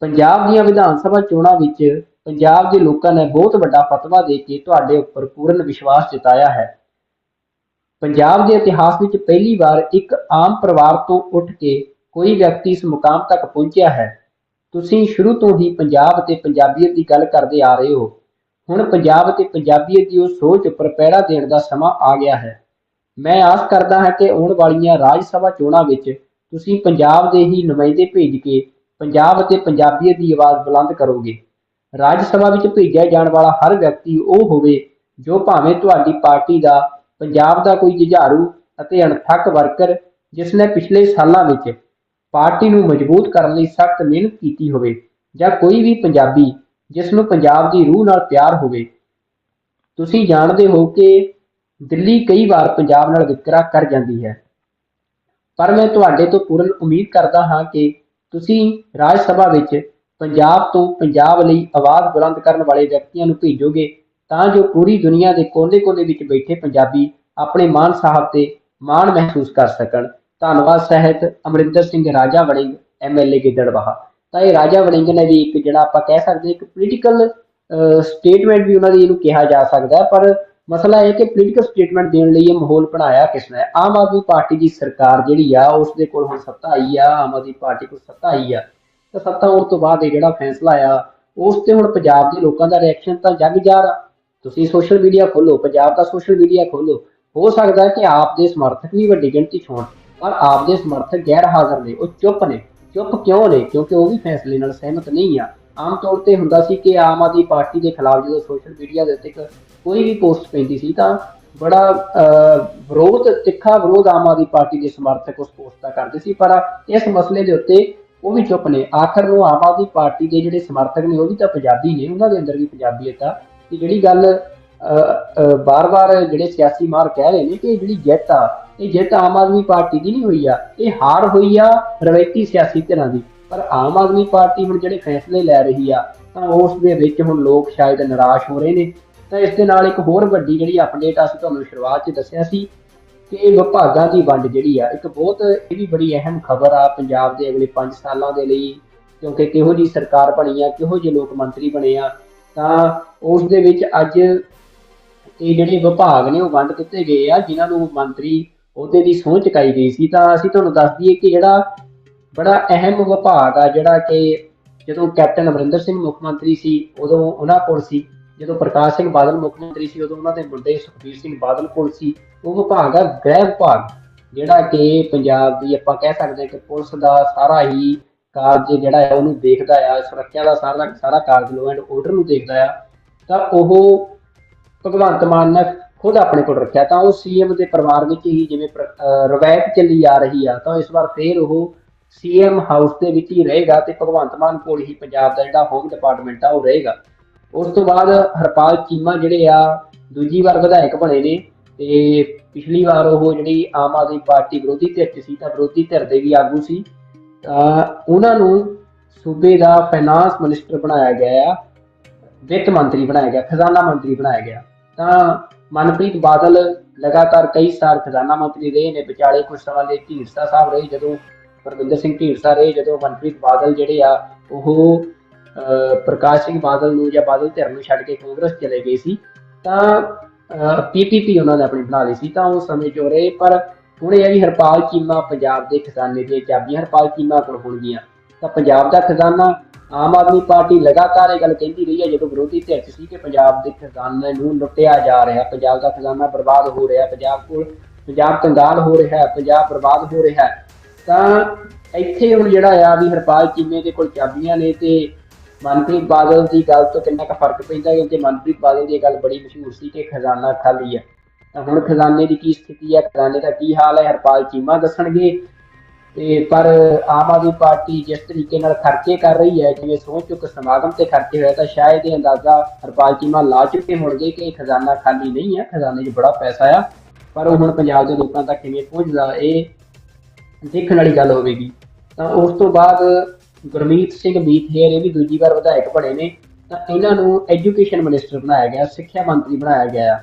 A: ਪੰਜਾਬ ਦੀਆਂ ਵਿਧਾਨ ਸਭਾ ਚੋਣਾਂ ਵਿੱਚ ਪੰਜਾਬ ਦੇ ਲੋਕਾਂ ਨੇ ਬਹੁਤ ਵੱਡਾ ਫਤਵਾ ਦੇ ਕੇ ਤੁਹਾਡੇ ਉੱਪਰ ਪੂਰਨ ਵਿਸ਼ਵਾਸ ਜਤਾਇਆ ਹੈ। ਪੰਜਾਬ ਦੇ ਇਤਿਹਾਸ ਵਿੱਚ ਪਹਿਲੀ ਵਾਰ ਇੱਕ ਆਮ ਪਰਿਵਾਰ ਤੋਂ ਉੱਠ ਕੇ ਕੋਈ ਵਿਅਕਤੀ ਇਸ ਮੁਕਾਮ ਤੱਕ ਪਹੁੰਚਿਆ ਹੈ। ਤੁਸੀਂ ਸ਼ੁਰੂ ਤੋਂ ਹੀ ਪੰਜਾਬ ਅਤੇ ਪੰਜਾਬੀਅਤ ਦੀ ਗੱਲ ਕਰਦੇ ਆ ਰਹੇ ਹੋ। ਹੁਣ ਪੰਜਾਬ ਅਤੇ ਪੰਜਾਬੀਅਤ ਦੀ ਉਹ ਸੋਚ ਉੱਪਰ ਪਹਿਰਾ ਦੇਣ ਦਾ ਸਮਾਂ ਆ ਗਿਆ ਹੈ। ਮੈਂ ਆਸ ਕਰਦਾ ਹਾਂ ਕਿ ਆਉਣ ਵਾਲੀਆਂ ਰਾਜ ਸਭਾ ਚੋਣਾਂ ਵਿੱਚ ਤੁਸੀਂ ਪੰਜਾਬ ਦੇ ਹੀ ਨੁਮਾਇੰਦੇ ਭੇਜ ਕੇ ਪੰਜਾਬ ਅਤੇ ਪੰਜਾਬੀਅਤ ਦੀ ਆਵਾਜ਼ ਬੁਲੰਦ ਕਰੋਗੇ। ਰਾਜ ਸਭਾ ਵਿੱਚ ਭੇਜਿਆ ਜਾਣ ਵਾਲਾ ਹਰ ਵਿਅਕਤੀ ਉਹ ਹੋਵੇ ਜੋ ਭਾਵੇਂ ਤੁਹਾਡੀ ਪਾਰਟੀ ਦਾ, ਪੰਜਾਬ ਦਾ ਕੋਈ ਜੁਝਾਰੂ ਅਤੇ ਅਣਥੱਕ ਵਰਕਰ ਜਿਸ ਨੇ ਪਿਛਲੇ ਸਾਲਾਂ ਵਿੱਚ ਪਾਰਟੀ ਨੂੰ ਮਜ਼ਬੂਤ ਕਰਨ ਲਈ ਸਖਤ ਮਿਹਨਤ ਕੀਤੀ ਹੋਵੇ, ਜਾਂ ਕੋਈ ਵੀ ਪੰਜਾਬੀ ਜਿਸ ਨੂੰ ਪੰਜਾਬ ਦੀ ਰੂਹ ਨਾਲ ਪਿਆਰ ਹੋਵੇ। ਤੁਸੀਂ ਜਾਣਦੇ ਹੋ ਕਿ ਦਿੱਲੀ ਕਈ ਵਾਰ ਪੰਜਾਬ ਨਾਲ ਵਿਤਕਰਾ ਕਰ ਜਾਂਦੀ ਹੈ, ਪਰ ਮੈਂ ਤੁਹਾਡੇ ਤੋਂ ਪੂਰਨ ਉਮੀਦ ਕਰਦਾ ਹਾਂ ਕਿ ਤੁਸੀਂ ਰਾਜ ਸਭਾ ਵਿੱਚ ਪੰਜਾਬ ਤੋਂ ਪੰਜਾਬ ਲਈ ਆਵਾਜ਼ ਬੁਲੰਦ ਕਰਨ ਵਾਲੇ ਵਿਅਕਤੀਆਂ ਨੂੰ ਭੇਜੋਗੇ, ਤਾਂ ਜੋ ਪੂਰੀ ਦੁਨੀਆ ਦੇ ਕੋਨੇ-ਕੋਨੇ ਵਿੱਚ ਬੈਠੇ ਪੰਜਾਬੀ ਆਪਣੇ ਮਾਨ ਸਾਹਿਬ ਤੇ ਮਾਣ ਮਹਿਸੂਸ ਕਰ ਸਕਣ। ਧੰਨਵਾਦ ਸਹਿਤ ਅਮਰਿੰਦਰ ਸਿੰਘ ਰਾਜਾ ਵੜਿੰਗ, ਐਮਐਲਏ ਗਿੱਦੜਬਾਹਾ। ਤਾਂ ਇਹ ਰਾਜਾ ਵੜਿੰਗ ਨੇ ਵੀ ਇੱਕ ਜਿਹੜਾ ਆਪਾਂ ਕਹਿ ਸਕਦੇ ਇੱਕ ਪੋਲੀਟੀਕਲ ਸਟੇਟਮੈਂਟ ਵੀ ਉਹਨਾਂ ਦੀ ਇਹਨੂੰ ਕਿਹਾ ਜਾ ਸਕਦਾ, ਪਰ ਮਸਲਾ ਇਹ ਕਿ ਪੋਲੀਟੀਕਲ ਸਟੇਟਮੈਂਟ ਦੇਣ ਲਈ ਇਹ ਮਾਹੌਲ ਬਣਾਇਆ ਕਿਸ ਨੇ? ਆਮ ਆਦਮੀ ਪਾਰਟੀ ਦੀ ਸਰਕਾਰ ਜਿਹੜੀ ਆ ਉਸ ਦੇ ਕੋਲ ਹੁਣ ਸੱਤਾ ਆਈ ਆ, ਆਮ ਆਦਮੀ ਪਾਰਟੀ ਕੋਲ ਸੱਤਾ ਆਈ ਆ। ਤਾਂ ਸੱਤਾ ਆਉਣ ਤੋਂ ਬਾਅਦ ਇਹ ਜਿਹੜਾ ਫੈਸਲਾ ਆ ਉਸ ਤੇ ਹੁਣ ਪੰਜਾਬ ਦੇ ਲੋਕਾਂ ਦਾ ਰਿਐਕਸ਼ਨ ਤਾਂ ਜੱਗ ਜਾਰ ਆ। ਤੁਸੀਂ ਸੋਸ਼ਲ ਮੀਡੀਆ ਖੋਲੋ, ਪੰਜਾਬ ਦਾ ਸੋਸ਼ਲ ਮੀਡੀਆ ਖੋਲੋ, ਹੋ ਸਕਦਾ ਕਿ ਆਪ ਦੇ ਸਮਰਥਕ ਵੀ ਵੱਡੀ ਗਿਣਤੀ 'ਚ ਹੋਣ, ਪਰ ਆਪ ਦੇ ਸਮਰਥਕ ਗੈਰ ਹਾਜ਼ਰ ਨੇ, ਉਹ ਚੁੱਪ ਨੇ। ਚੁੱਪ ਕਿਉਂ ਨੇ? ਕਿਉਂਕਿ ਉਹ ਵੀ ਫੈਸਲੇ ਨਾਲ ਸਹਿਮਤ ਨਹੀਂ ਆ। ਆਮ ਤੌਰ ਤੇ ਹੁੰਦਾ ਸੀ ਕਿ ਆਮ ਆਦਮੀ ਪਾਰਟੀ ਦੇ ਖਿਲਾਫ ਜਦੋਂ ਸੋਸ਼ਲ ਮੀਡੀਆ ਦੇ ਉੱਤੇ ਕੋਈ ਵੀ ਪੋਸਟ ਪੈਂਦੀ ਸੀ ਤਾਂ ਬੜਾ ਵਿਰੋਧ, ਤਿੱਖਾ ਵਿਰੋਧ ਆਮ ਆਦਮੀ ਪਾਰਟੀ ਦੇ ਸਮਰਥਕ ਉਸ ਪੋਸਟ ਦਾ ਕਰਦੇ ਸੀ, ਪਰ ਇਸ ਮਸਲੇ ਦੇ ਉੱਤੇ ਉਹ ਵੀ ਚੁੱਪ ਨੇ। ਆਖਰ ਨੂੰ ਆਮ ਆਦਮੀ ਪਾਰਟੀ ਦੇ ਜਿਹੜੇ ਸਮਰਥਕ ਨੇ ਉਹ ਵੀ ਤਾਂ ਪੰਜਾਬੀ ਨੇ, ਉਹਨਾਂ ਦੇ ਅੰਦਰ ਵੀ ਪੰਜਾਬੀਅਤ ਆ। ਤੇ ਜਿਹੜੀ ਗੱਲ ਬਾਰ-ਬਾਰ ਜਿਹੜੇ ਸਿਆਸੀ ਮਾਹਰ ਕਹਿ ਰਹੇ ਨੇ ਕਿ ਜਿਹੜੀ ਜਿੱਤ ਆ, ਇਹ ਜਿੱਤ ਆਮ ਆਦਮੀ ਪਾਰਟੀ ਦੀ ਨਹੀਂ ਹੋਈ ਆ, ਇਹ ਹਾਰ ਹੋਈ ਆ ਰਵਾਇਤੀ ਸਿਆਸੀ ਧਿਰਾਂ ਦੀ। ਪਰ ਆਮ ਆਦਮੀ ਪਾਰਟੀ ਹੁਣ ਜਿਹੜੇ ਫੈਸਲੇ ਲੈ ਰਹੀ ਆ ਤਾਂ ਉਸ ਦੇ ਵਿੱਚ ਹੁਣ ਲੋਕ ਸ਼ਾਇਦ ਨਿਰਾਸ਼ ਹੋ ਰਹੇ ਨੇ। ਤਾਂ ਇਸ ਦੇ ਨਾਲ ਇੱਕ ਹੋਰ ਵੱਡੀ ਜਿਹੜੀ ਅਪਡੇਟ ਅਸੀਂ ਤੁਹਾਨੂੰ ਸ਼ੁਰੂਆਤ 'ਚ ਦੱਸਿਆ ਸੀ ਕਿ ਇਹ ਵਿਭਾਗਾਂ ਦੀ ਵੰਡ ਜਿਹੜੀ ਆ ਇੱਕ ਬਹੁਤ, ਇਹ ਵੀ ਬੜੀ ਅਹਿਮ ਖਬਰ ਆ ਪੰਜਾਬ ਦੇ ਅਗਲੇ 5 ਸਾਲਾਂ ਦੇ ਲਈ, ਕਿਉਂਕਿ ਕਿਹੋ ਜਿਹੀ ਸਰਕਾਰ ਬਣੀ ਆ, ਕਿਹੋ ਜਿਹੇ ਲੋਕ ਮੰਤਰੀ ਬਣੇ ਆ। ਤਾਂ ਉਸ ਦੇ ਵਿੱਚ ਅੱਜ ਇਹ ਜਿਹੜੇ ਵਿਭਾਗ ਨੇ ਉਹ ਵੰਡ ਦਿੱਤੇ ਗਏ ਆ, ਜਿਨ੍ਹਾਂ ਨੂੰ ਮੰਤਰੀ ਅਹੁਦੇ ਦੀ ਸਹੁੰ ਚੁਕਾਈ ਗਈ ਸੀ। ਤਾਂ ਅਸੀਂ ਤੁਹਾਨੂੰ ਦੱਸ ਦਈਏ ਕਿ ਜਿਹੜਾ ਬੜਾ ਅਹਿਮ ਵਿਭਾਗ ਆ, ਜਿਹੜਾ ਕਿ ਜਦੋਂ ਕੈਪਟਨ ਅਮਰਿੰਦਰ ਸਿੰਘ ਮੁੱਖ ਮੰਤਰੀ ਸੀ ਉਦੋਂ ਉਹਨਾਂ ਕੋਲ ਸੀ, ਜਦੋਂ ਪ੍ਰਕਾਸ਼ ਸਿੰਘ ਬਾਦਲ ਮੁੱਖ ਮੰਤਰੀ ਸੀ ਉਦੋਂ ਉਹਨਾਂ ਦੇ ਮੁੰਡੇ ਸੁਖਬੀਰ ਸਿੰਘ ਬਾਦਲ ਕੋਲ ਸੀ, ਉਹ ਵਿਭਾਗ ਆ ਗ੍ਰਹਿ ਵਿਭਾਗ, ਜਿਹੜਾ ਕਿ ਪੰਜਾਬ ਦੀ ਆਪਾਂ ਕਹਿ ਸਕਦੇ ਹਾਂ ਕਿ ਪੁਲਿਸ ਦਾ ਸਾਰਾ ਹੀ ਕਾਰਜ ਜਿਹੜਾ ਹੈ ਉਹਨੂੰ ਦੇਖਦਾ ਆ, ਸੁਰੱਖਿਆ ਦਾ ਸਾਰਾ ਕਾਰਜ ਲੋ ਐਂਡ ਆਰਡਰ ਨੂੰ ਦੇਖਦਾ ਆ। ਤਾਂ ਉਹ ਭਗਵੰਤ ਮਾਨ ਨੇ ਖੁਦ ਆਪਣੇ ਕੋਲ ਰੱਖਿਆ। ਤਾਂ ਉਹ ਸੀਐਮ ਦੇ ਪਰਿਵਾਰ ਵਿੱਚ ਹੀ ਜਿਵੇਂ ਰਵਾਇਤ ਚੱਲੀ ਆ ਰਹੀ ਆ, ਤਾਂ ਇਸ ਵਾਰ ਫੇਰ ਉਹ ਸੀਐਮ ਹਾਊਸ ਦੇ ਵਿੱਚ ਹੀ ਰਹੇਗਾ ਤੇ ਭਗਵੰਤ ਮਾਨ ਕੋਲ ਹੀ ਪੰਜਾਬ ਦਾ ਜਿਹੜਾ ਹੋਮ ਡਿਪਾਰਟਮੈਂਟ ਆ ਉਹ ਰਹੇਗਾ। ਉਸ ਤੋਂ ਬਾਅਦ ਹਰਪਾਲ ਚੀਮਾ ਜਿਹੜੇ ਆ ਦੂਜੀ ਵਾਰ ਵਿਧਾਇਕ ਬਣੇ ਨੇ, ਤੇ ਪਿਛਲੀ ਵਾਰ ਉਹ ਜਿਹੜੀ ਆਮ ਆਦਮੀ ਪਾਰਟੀ ਵਿਰੋਧੀ ਧਿਰ 'ਚ ਸੀ ਤਾਂ ਵਿਰੋਧੀ ਧਿਰ ਦੇ ਵੀ ਆਗੂ ਸੀ। ਤਾਂ ਉਹਨਾਂ ਨੂੰ ਸੂਬੇ ਦਾ ਫਾਈਨਾਂਸ ਮਿਨਿਸਟਰ ਬਣਾਇਆ ਗਿਆ ਆ, ਵਿੱਤ ਮੰਤਰੀ ਬਣਾਇਆ ਗਿਆ, ਖਜ਼ਾਨਾ ਮੰਤਰੀ ਬਣਾਇਆ ਗਿਆ। ਤਾਂ ਮਨਪ੍ਰੀਤ ਬਾਦਲ ਲਗਾਤਾਰ ਕਈ ਸਾਲ ਖਜ਼ਾਨਾ ਮੰਤਰੀ ਰਹੇ ਨੇ, ਵਿਚਾਲੇ ਕੁਝ ਸਮਾਂ ਲਈ ਢੀਂਡਸਾ ਸਾਹਿਬ ਰਹੇ, ਜਦੋਂ ਪਰਮਿੰਦਰ ਸਿੰਘ ਢੀਂਡਸਾ ਰਹੇ, ਜਦੋਂ ਮਨਪ੍ਰੀਤ ਬਾਦਲ ਜਿਹੜੇ ਆ ਉਹ ਪ੍ਰਕਾਸ਼ ਸਿੰਘ ਬਾਦਲ ਨੂੰ ਜਾਂ ਬਾਦਲ ਧਿਰ ਨੂੰ ਛੱਡ ਕੇ ਕਾਂਗਰਸ ਚਲੇ ਗਏ ਸੀ, ਤਾਂ ਪੀਪੀਪੀ ਉਹਨਾਂ ਨੇ ਆਪਣੀ ਬਣਾ ਲਈ ਸੀ, ਤਾਂ ਉਸ ਸਮੇਂ 'ਚ ਰਹੇ। ਪਰ ਹੁਣ ਇਹ ਵੀ ਹਰਪਾਲ ਚੀਮਾ ਪੰਜਾਬ ਦੇ ਖਜ਼ਾਨੇ ਦੀਆਂ ਚਾਬੀਆਂ ਹਰਪਾਲ ਚੀਮਾ ਕੋਲ ਹੋਣਗੀਆਂ। ਤਾਂ ਪੰਜਾਬ ਦਾ ਖਜ਼ਾਨਾ, ਆਮ ਆਦਮੀ ਪਾਰਟੀ ਲਗਾਤਾਰ ਇਹ ਗੱਲ ਕਹਿੰਦੀ ਰਹੀ ਹੈ ਜਦੋਂ ਵਿਰੋਧੀ ਧਿਰ 'ਚ ਸੀ ਕਿ ਪੰਜਾਬ ਦੇ ਖਜ਼ਾਨੇ ਨੂੰ ਲੁੱਟਿਆ ਜਾ ਰਿਹਾ, ਪੰਜਾਬ ਦਾ ਖਜ਼ਾਨਾ ਬਰਬਾਦ ਹੋ ਰਿਹਾ, ਪੰਜਾਬ ਕੰਗਾਲ ਹੋ ਰਿਹਾ, ਪੰਜਾਬ ਬਰਬਾਦ ਹੋ ਰਿਹਾ। ਤਾਂ ਇੱਥੇ ਹੁਣ ਜਿਹੜਾ ਆ ਵੀ ਹਰਪਾਲ ਚੀਮੇ ਦੇ ਕੋਲ ਚਾਬੀਆਂ ਨੇ ਤੇ ਮਨਪ੍ਰੀਤ ਬਾਦਲ ਦੀ ਗੱਲ ਤੋਂ ਕਿੰਨਾ ਕੁ ਫਰਕ ਪੈਂਦਾ, ਕਿਉਂਕਿ ਮਨਪ੍ਰੀਤ ਬਾਦਲ ਦੀ ਇਹ ਗੱਲ ਬੜੀ ਮਸ਼ਹੂਰ ਸੀ ਕਿ ਖਜ਼ਾਨਾ ਖਾਲੀ ਹੈ। ਤਾਂ ਹੁਣ ਖਜ਼ਾਨੇ ਦੀ ਕੀ ਸਥਿਤੀ ਹੈ, ਖਜ਼ਾਨੇ ਦਾ ਕੀ ਹਾਲ ਹੈ, ਹਰਪਾਲ ਚੀਮਾ ਦੱਸਣਗੇ। ਤੇ ਪਰ ਆਮ ਆਦਮੀ ਪਾਰਟੀ ਜਿਸ ਤਰੀਕੇ ਨਾਲ ਖਰਚੇ ਕਰ ਰਹੀ ਹੈ, ਜਿਵੇਂ ਸਹੁੰ ਚੁੱਕ ਸਮਾਗਮ ਤੇ ਖਰਚੇ ਹੋਏ, ਤਾਂ ਸ਼ਾਇਦ ਇਹ ਅੰਦਾਜ਼ਾ ਹਰਪਾਲ ਚੀਮਾ ਲਾ ਚੁੱਕੇ ਹੋਣਗੇ ਕਿ ਖਜ਼ਾਨਾ ਖਾਲੀ ਨਹੀਂ ਹੈ, ਖਜ਼ਾਨੇ 'ਚ ਬੜਾ ਪੈਸਾ ਆ। ਪਰ ਉਹ ਹੁਣ ਪੰਜਾਬ ਦੇ ਲੋਕਾਂ ਤੱਕ ਕਿਵੇਂ ਪਹੁੰਚਦਾ, ਇਹ ਦੇਖਣ ਵਾਲੀ ਗੱਲ ਹੋਵੇਗੀ। ਤਾਂ ਉਸ ਤੋਂ ਬਾਅਦ ਗੁਰਮੀਤ ਸਿੰਘ ਮੀਥੇਰ, ਇਹ ਵੀ ਦੂਜੀ ਵਾਰ ਵਿਧਾਇਕ ਬਣੇ ਨੇ। ਤਾਂ ਇਹਨਾਂ ਨੂੰ ਐਜੂਕੇਸ਼ਨ ਮਿਨਿਸਟਰ ਬਣਾਇਆ ਗਿਆ, ਸਿੱਖਿਆ ਮੰਤਰੀ ਬਣਾਇਆ ਗਿਆ।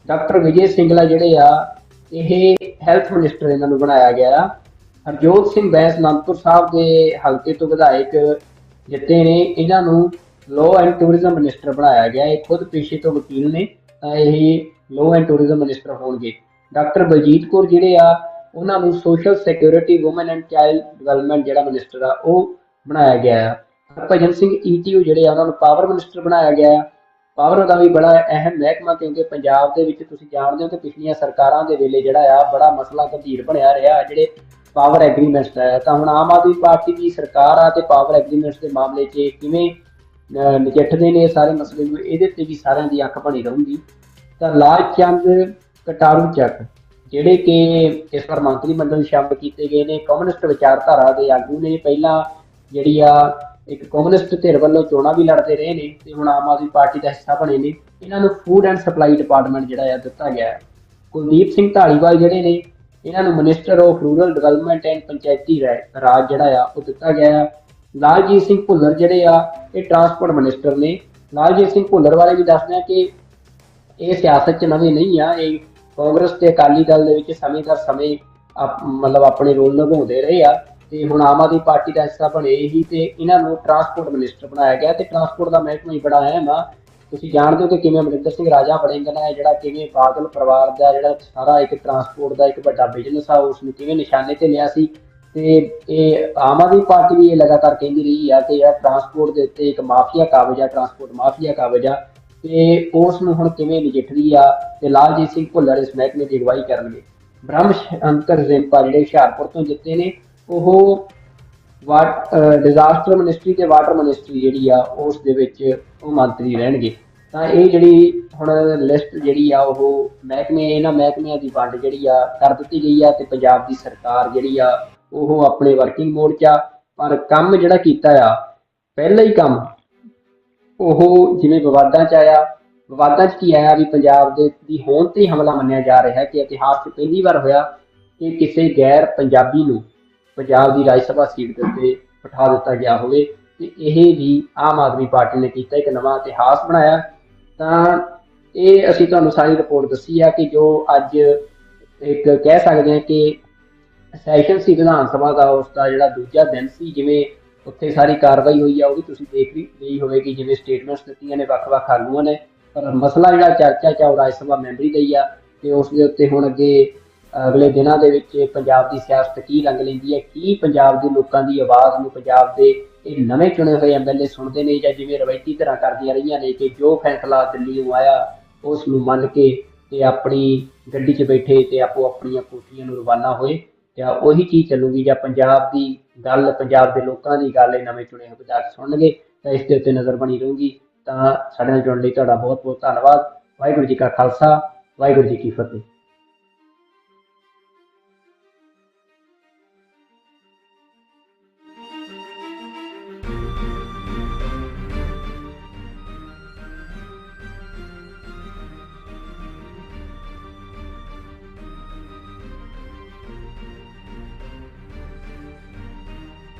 A: ਡਾਕਟਰ ਵਿਜੇ ਸਿੰਗਲਾ ਜਿਹੜੇ ਆ, ਇਹ ਹੈਲਥ ਮਿਨਿਸਟਰ ਇਹਨਾਂ ਨੂੰ ਬਣਾਇਆ ਗਿਆ। ਹਰਜੋਤ ਸਿੰਘ ਬੈਂਸ ਅਨੰਦਪੁਰ ਸਾਹਿਬ ਦੇ ਹਲਕੇ ਤੋਂ ਵਿਧਾਇਕ ਜਿੱਤੇ ਨੇ, ਇਹਨਾਂ ਨੂੰ ਲਾਅ ਐਂਡ ਟੂਰਿਜ਼ਮ ਮਿਨਿਸਟਰ ਬਣਾਇਆ ਗਿਆ। ਇਹ ਖੁਦ ਪੇਸ਼ੇ ਤੋਂ ਵਕੀਲ ਨੇ, ਤਾਂ ਇਹ ਲਾਅ ਐਂਡ ਟੂਰਿਜ਼ਮ ਮਿਨਿਸਟਰ ਹੋਣਗੇ। ਡਾਕਟਰ ਬਲਜੀਤ ਕੌਰ ਜਿਹੜੇ ਆ, ਉਹਨਾਂ ਨੂੰ social security woman and child development ਜਿਹੜਾ ਮਿਨਿਸਟਰ ਆ, ਉਹ ਬਣਾਇਆ ਗਿਆ ਆ। ਹਰਭਜਨ ਸਿੰਘ ਈਟੀਓ ਜਿਹੜੇ ਆ, ਉਹਨਾਂ ਨੂੰ ਪਾਵਰ ਮਿਨਿਸਟਰ ਬਣਾਇਆ ਗਿਆ ਆ। ਪਾਵਰ ਦਾ ਵੀ ਬੜਾ ਅਹਿਮ ਮਹਿਕਮਾ, ਕਿਉਂਕਿ ਪੰਜਾਬ ਦੇ ਵਿੱਚ ਤੁਸੀਂ ਜਾਣਦੇ ਹੋ ਕਿ ਪਿਛਲੀਆਂ ਸਰਕਾਰਾਂ ਦੇ ਵੇਲੇ ਜਿਹੜਾ ਆ ਬੜਾ ਮਸਲਾ ਗੰਭੀਰ ਬਣਿਆ ਰਿਹਾ ਜਿਹੜੇ ਪਾਵਰ ਐਗਰੀਮੈਂਟਸ ਦਾ ਹੈ। ਤਾਂ ਹੁਣ ਆਮ ਆਦਮੀ ਪਾਰਟੀ ਦੀ ਸਰਕਾਰ ਆ ਤੇ ਪਾਵਰ ਐਗਰੀਮੈਂਟਸ ਦੇ ਮਾਮਲੇ 'ਚ ਕਿਵੇਂ ਨਜਿੱਠਦੇ ਨੇ ਸਾਰੇ ਮਸਲੇ ਨੂੰ, ਇਹਦੇ ਤੇ ਵੀ ਸਾਰਿਆਂ ਦੀ ਅੱਖ ਬਣੀ ਰਹੂਗੀ। ਤਾਂ ਲਾਲ ਚੰਦ ਕਟਾਰੂ ਚੱਕ ਜਿਹੜੇ ਕਿ ਇਸ ਵਾਰ ਮੰਤਰੀ ਮੰਡਲ ਸ਼ਾਮਲ ਕੀਤੇ ਗਏ ਨੇ, ਕਮਿਊਨਿਸਟ ਵਿਚਾਰਧਾਰਾ ਦੇ ਆਗੂ ਨੇ। ਪਹਿਲਾਂ ਜਿਹੜੀ ਆ ਇੱਕ ਕਮਿਊਨਿਸਟ ਧਿਰ ਵੱਲੋਂ ਚੋਣਾਂ ਵੀ ਲੜਦੇ ਰਹੇ ਨੇ ਤੇ ਹੁਣ ਆਮ ਆਦਮੀ ਪਾਰਟੀ ਦਾ ਹਿੱਸਾ ਬਣੇ ਨੇ। ਇਹਨਾਂ ਨੂੰ ਫੂਡ ਐਂਡ ਸਪਲਾਈ ਡਿਪਾਰਟਮੈਂਟ ਜਿਹੜਾ ਆ ਦਿੱਤਾ ਗਿਆ ਹੈ। ਕੁਲਦੀਪ ਸਿੰਘ ਢਾਲੀਵਾਲ ਜਿਹੜੇ ਨੇ, ਇਹਨਾਂ ਨੂੰ minister of rural development and ਪੰਚਾਇਤੀ ਰਾਜ ਜਿਹੜਾ ਆ ਉਹ ਦਿੱਤਾ ਗਿਆ ਹੈ। ਲਾਲਜੀਤ ਸਿੰਘ ਭੁੱਲਰ ਜਿਹੜੇ ਆ, ਇਹ ਟਰਾਂਸਪੋਰਟ ਮਿਨਿਸਟਰ ਨੇ। ਲਾਲਜੀਤ ਸਿੰਘ ਭੁੱਲਰ ਬਾਰੇ ਵੀ ਦੱਸਦੇ ਆ ਕਿ ਇਹ ਸਿਆਸਤ 'ਚ ਨਵੇਂ ਨਹੀਂ ਆ, ਇਹ ਕਾਂਗਰਸ ਤੇ ਅਕਾਲੀ ਦਲ ਦੇ ਵਿੱਚ ਸਮੇਂ ਦਰ ਸਮੇਂ ਮਤਲਬ ਆਪਣੇ ਰੋਲ ਨਿਭਾਉਂਦੇ ਰਹੇ ਆ ਤੇ ਹੁਣ ਆਮ ਆਦਮੀ ਪਾਰਟੀ ਦਾ ਹਿੱਸਾ ਬਣੇ ਹੀ, ਤੇ ਇਹਨਾਂ ਨੂੰ ਟਰਾਂਸਪੋਰਟ ਮਿਨਿਸਟਰ ਬਣਾਇਆ ਗਿਆ। ਤੇ ਟਰਾਂਸਪੋਰਟ ਦਾ ਮਹਿਕਮਾ ਹੀ ਬੜਾ ਅਹਿਮ ਆ। ਤੁਸੀਂ ਜਾਣਦੇ ਹੋ ਕਿ ਕਿਵੇਂ ਅਮਰਿੰਦਰ ਸਿੰਘ ਰਾਜਾ ਵੜਿੰਗ ਨੇ ਜਿਹੜਾ, ਕਿਵੇਂ ਬਾਦਲ ਪਰਿਵਾਰ ਦਾ ਜਿਹੜਾ ਸਾਰਾ ਇੱਕ ਟਰਾਂਸਪੋਰਟ ਦਾ ਇੱਕ ਵੱਡਾ ਬਿਜ਼ਨਸ ਆ, ਉਸ ਨੂੰ ਕਿਵੇਂ ਨਿਸ਼ਾਨੇ ਤੇ ਲਿਆ ਸੀ। ਤੇ ਇਹ ਆਮ ਆਦਮੀ ਪਾਰਟੀ ਵੀ ਇਹ ਲਗਾਤਾਰ ਕਹਿੰਦੀ ਰਹੀ ਆ ਕਿ ਜਿਹੜਾ ਟਰਾਂਸਪੋਰਟ ਦੇ ਉੱਤੇ ਇੱਕ ਮਾਫੀਆ ਕਾਬਜ ਆ, ਟਰਾਂਸਪੋਰਟ ਮਾਫੀਆ ਕਾਬਜ ਆ, ਤੇ ਉਸ ਨੂੰ ਹੁਣ ਕਿਵੇਂ ਨਜਿੱਠਦੀ ਆ। ਤੇ ਲਾਲਜੀਤ ਸਿੰਘ ਭੁੱਲਰ ਇਸ ਮਹਿਕਮੇ ਦੀ ਅਗਵਾਈ ਕਰਨਗੇ। ਬ੍ਰਹਮ ਸ਼ੰਕਰ ਰਿੰਪਾ ਜਿਹੜੇ ਹੁਸ਼ਿਆਰਪੁਰ ਤੋਂ ਜਿੱਤੇ ਨੇ, ਉਹ ਡਿਜ਼ਾਸਟਰ ਮਿਨਿਸਟਰੀ ਤੇ ਵਾਟਰ ਮਿਨਿਸਟਰੀ ਜਿਹੜੀ ਆ ਉਸ ਦੇ ਵਿੱਚ ਉਹ ਮੰਤਰੀ ਰਹਿਣਗੇ। ਤਾਂ ਇਹ ਜਿਹੜੀ ਹੁਣ ਲਿਸਟ ਜਿਹੜੀ ਆ, ਉਹ ਮਹਿਕਮੇ, ਇਹਨਾਂ ਮਹਿਕਮਿਆਂ ਦੀ ਵੰਡ ਜਿਹੜੀ ਆ ਕਰ ਦਿੱਤੀ ਗਈ ਆ ਤੇ ਪੰਜਾਬ ਦੀ ਸਰਕਾਰ ਜਿਹੜੀ ਆ ਉਹ ਆਪਣੇ ਵਰਕਿੰਗ ਮੋਡ 'ਚ ਆ। ਪਰ ਕੰਮ ਜਿਹੜਾ ਕੀਤਾ ਆ, ਪਹਿਲਾ ਹੀ ਕੰਮ ਉਹ ਜਿਵੇਂ ਵਿਵਾਦਾਂ 'ਚ ਆਇਆ, ਵਿਵਾਦਾਂ 'ਚ ਕੀ ਆਇਆ ਵੀ ਪੰਜਾਬ ਦੇ ਦੀ ਹੋਂਦ ਤੇ ਹਮਲਾ ਮੰਨਿਆ ਜਾ ਰਿਹਾ ਕਿ ਇਤਿਹਾਸ 'ਚ ਪਹਿਲੀ ਵਾਰ ਹੋਇਆ ਕਿ ਕਿਸੇ ਗੈਰ ਪੰਜਾਬੀ ਨੂੰ ਪੰਜਾਬ ਦੀ ਰਾਜ ਸਭਾ ਸੀਟ ਦੇ ਉੱਤੇ ਬਿਠਾ ਦਿੱਤਾ ਗਿਆ ਹੋਵੇ। ਤੇ ਇਹ ਵੀ ਆਮ ਆਦਮੀ ਪਾਰਟੀ ਨੇ ਕੀਤਾ, ਇੱਕ ਨਵਾਂ ਇਤਿਹਾਸ ਬਣਾਇਆ। ਤਾਂ ਇਹ ਅਸੀਂ ਤੁਹਾਨੂੰ ਸਾਰੀ ਰਿਪੋਰਟ ਦੱਸੀ ਆ ਕਿ ਜੋ ਅੱਜ ਇੱਕ ਕਹਿ ਸਕਦੇ ਹਾਂ ਕਿ ਸੈਸ਼ਨ ਸੀ ਵਿਧਾਨ ਸਭਾ ਦਾ, ਉਸ ਦਾ ਜਿਹੜਾ ਦੂਜਾ ਦਿਨ ਸੀ, ਜਿਵੇਂ ਉੱਥੇ ਸਾਰੀ ਕਾਰਵਾਈ ਹੋਈ ਆ ਉਹ ਵੀ ਤੁਸੀਂ ਦੇਖ ਲਈ ਹੋਵੇਗੀ, ਜਿਵੇਂ ਸਟੇਟਮੈਂਟਸ ਦਿੱਤੀਆਂ ਨੇ ਵੱਖ-ਵੱਖ ਆਗੂਆਂ ਨੇ। ਪਰ ਮਸਲਾ ਜਿਹੜਾ ਚਰਚਾ 'ਚ ਆ ਉਹ ਰਾਜ ਸਭਾ ਮੈਂਬਰੀ ਦਾ ਹੀ ਆ ਤੇ ਉਸ ਦੇ ਉੱਤੇ ਹੁਣ ਅੱਗੇ ਅਗਲੇ ਦਿਨਾਂ ਦੇ ਵਿੱਚ ਪੰਜਾਬ ਦੀ ਸਿਆਸਤ ਕੀ ਰੰਗ ਲੈਂਦੀ ਹੈ, ਕੀ ਪੰਜਾਬ ਦੇ ਲੋਕਾਂ ਦੀ ਆਵਾਜ਼ ਨੂੰ ਪੰਜਾਬ ਦੇ ਇਹ ਨਵੇਂ ਚੁਣੇ ਹੋਏ ਐਮਐਲਏ ਸੁਣਦੇ ਨੇ, ਜਾਂ ਜਿਵੇਂ ਰਵਾਇਤੀ ਤਰ੍ਹਾਂ ਕਰਦੀਆਂ ਰਹੀਆਂ ਨੇ ਕਿ ਜੋ ਫੈਸਲਾ ਦਿੱਲੀ ਨੂੰ ਆਇਆ ਉਸ ਨੂੰ ਮੰਨ ਕੇ ਤੇ ਆਪਣੀ ਗੱਡੀ 'ਚ ਬੈਠੇ ਤੇ ਆਪੋ ਆਪਣੀਆਂ ਕੋਠੀਆਂ ਨੂੰ ਰਵਾਨਾ ਹੋਏ। ਜਾਂ ਉਹੀ ਚੀਜ਼ ਚੱਲੂਗੀ, ਜਾਂ ਪੰਜਾਬ ਦੀ ਗੱਲ, ਪੰਜਾਬ ਦੇ ਲੋਕਾਂ ਦੀ ਗੱਲ ਇਹ ਨਵੇਂ ਚੁਣੇ ਹੋਏ ਵਿਧਾਇਕ ਸੁਣਨਗੇ। ਤਾਂ ਇਸ ਦੇ ਉੱਤੇ ਨਜ਼ਰ ਬਣੀ ਰਹੂਗੀ। ਤਾਂ ਸਾਡੇ ਨਾਲ ਜੁੜਨ ਲਈ ਤੁਹਾਡਾ ਬਹੁਤ ਬਹੁਤ ਧੰਨਵਾਦ। ਵਾਹਿਗੁਰੂ ਜੀ ਕਾ ਖਾਲਸਾ, ਵਾਹਿਗੁਰੂ ਜੀ ਕੀ ਫਤਿਹ।